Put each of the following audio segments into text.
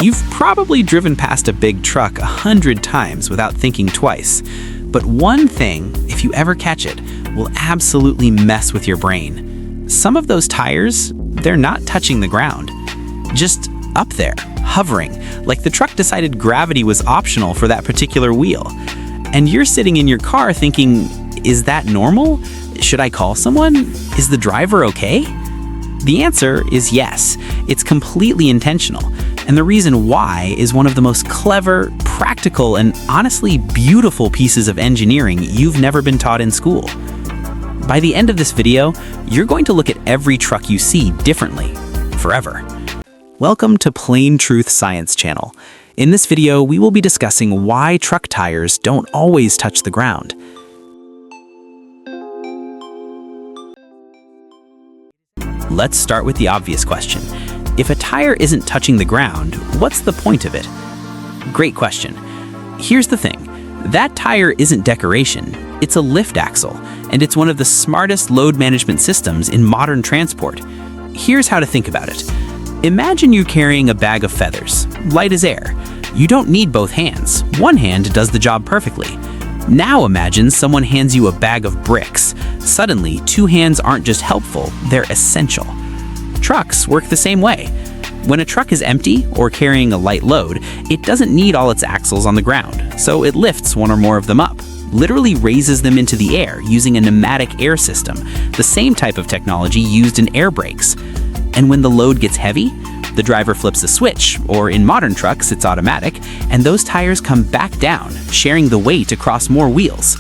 You've probably driven past a big truck 100 times without thinking twice. But one thing, if you ever catch it, will absolutely mess with your brain. Some of those tires, they're not touching the ground. Just up there, hovering, like the truck decided gravity was optional for that particular wheel. And you're sitting in your car thinking, is that normal? Should I call someone? Is the driver okay? The answer is yes. It's completely intentional. And the reason why is one of the most clever, practical, and honestly beautiful pieces of engineering you've never been taught in school. By the end of this video, you're going to look at every truck you see differently, forever. Welcome to Plain Truth Science Channel. In this video, we will be discussing why truck tires don't always touch the ground. Let's start with the obvious question. If a tire isn't touching the ground, what's the point of it? Great question. Here's the thing. That tire isn't decoration. It's a lift axle, and it's one of the smartest load management systems in modern transport. Here's how to think about it. Imagine you're carrying a bag of feathers, light as air. You don't need both hands. One hand does the job perfectly. Now imagine someone hands you a bag of bricks. Suddenly, two hands aren't just helpful, they're essential. Trucks work the same way. When a truck is empty or carrying a light load, it doesn't need all its axles on the ground, so it lifts one or more of them up, literally raises them into the air using a pneumatic air system, the same type of technology used in air brakes. And when the load gets heavy, the driver flips a switch, or in modern trucks, it's automatic, and those tires come back down, sharing the weight across more wheels.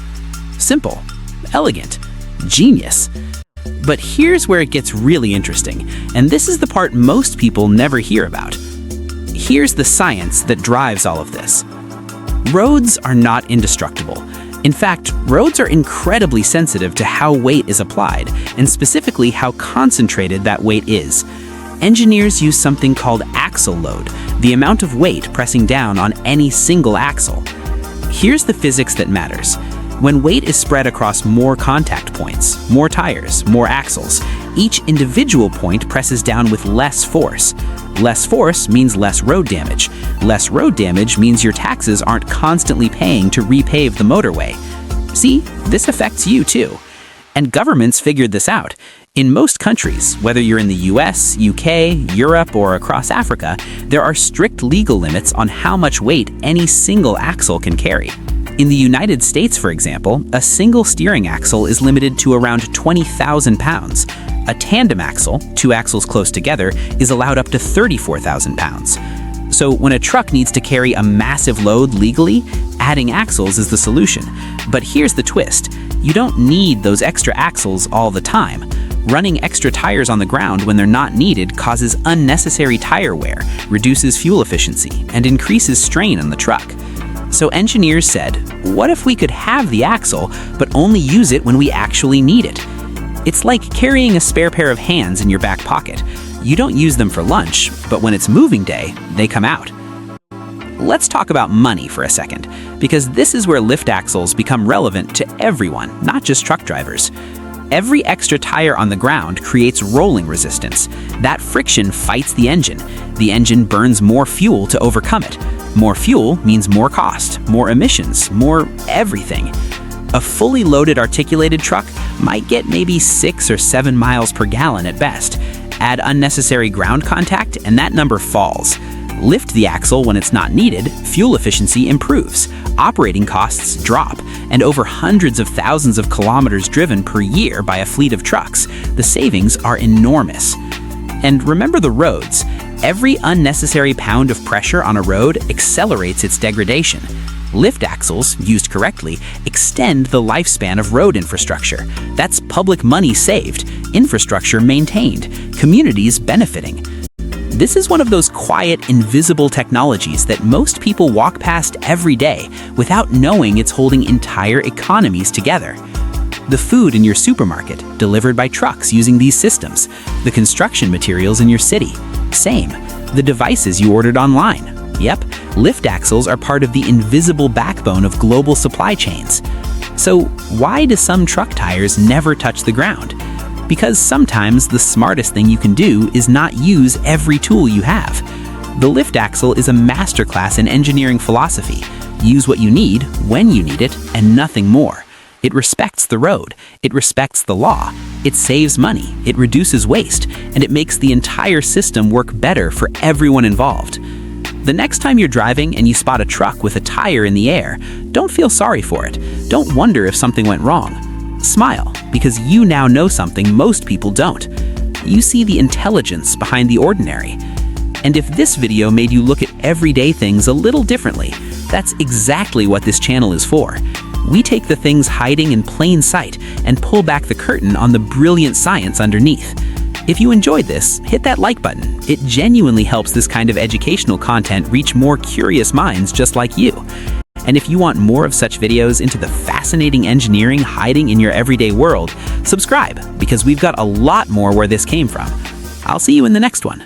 Simple, elegant, genius. But here's where it gets really interesting, and this is the part most people never hear about. Here's the science that drives all of this. Roads are not indestructible. In fact, roads are incredibly sensitive to how weight is applied, and specifically how concentrated that weight is. Engineers use something called axle load, the amount of weight pressing down on any single axle. Here's the physics that matters. When weight is spread across more contact points, more tires, more axles, each individual point presses down with less force. Less force means less road damage. Less road damage means your taxes aren't constantly paying to repave the motorway. See, this affects you too. And governments figured this out. In most countries, whether you're in the US, UK, Europe, or across Africa, there are strict legal limits on how much weight any single axle can carry. In the United States, for example, a single steering axle is limited to around 20,000 pounds. A tandem axle, two axles close together, is allowed up to 34,000 pounds. So when a truck needs to carry a massive load legally, adding axles is the solution. But here's the twist. You don't need those extra axles all the time. Running extra tires on the ground when they're not needed causes unnecessary tire wear, reduces fuel efficiency, and increases strain on the truck. So engineers said, what if we could have the axle, but only use it when we actually need it? It's like carrying a spare pair of hands in your back pocket. You don't use them for lunch, but when it's moving day, they come out. Let's talk about money for a second, because this is where lift axles become relevant to everyone, not just truck drivers. Every extra tire on the ground creates rolling resistance. That friction fights the engine. The engine burns more fuel to overcome it. More fuel means more cost, more emissions, more everything. A fully loaded articulated truck might get maybe 6 or 7 miles per gallon at best. Add unnecessary ground contact and that number falls. Lift the axle when it's not needed, fuel efficiency improves, operating costs drop, and over hundreds of thousands of kilometers driven per year by a fleet of trucks, the savings are enormous. And remember the roads. Every unnecessary pound of pressure on a road accelerates its degradation. Lift axles, used correctly, extend the lifespan of road infrastructure. That's public money saved, infrastructure maintained, communities benefiting. This is one of those quiet, invisible technologies that most people walk past every day without knowing it's holding entire economies together. The food in your supermarket, delivered by trucks using these systems. The construction materials in your city, same. The devices you ordered online. Yep, lift axles are part of the invisible backbone of global supply chains. So why do some truck tires never touch the ground? Because sometimes the smartest thing you can do is not use every tool you have. The lift axle is a masterclass in engineering philosophy. Use what you need, when you need it, and nothing more. It respects the road, it respects the law, it saves money, it reduces waste, and it makes the entire system work better for everyone involved. The next time you're driving and you spot a truck with a tire in the air, don't feel sorry for it. Don't wonder if something went wrong. Smile, because you now know something most people don't. You see the intelligence behind the ordinary. And if this video made you look at everyday things a little differently, that's exactly what this channel is for. We take the things hiding in plain sight and pull back the curtain on the brilliant science underneath. If you enjoyed this, hit that like button. It genuinely helps this kind of educational content reach more curious minds just like you. And if you want more of such videos into the fascinating engineering hiding in your everyday world, subscribe, because we've got a lot more where this came from. I'll see you in the next one.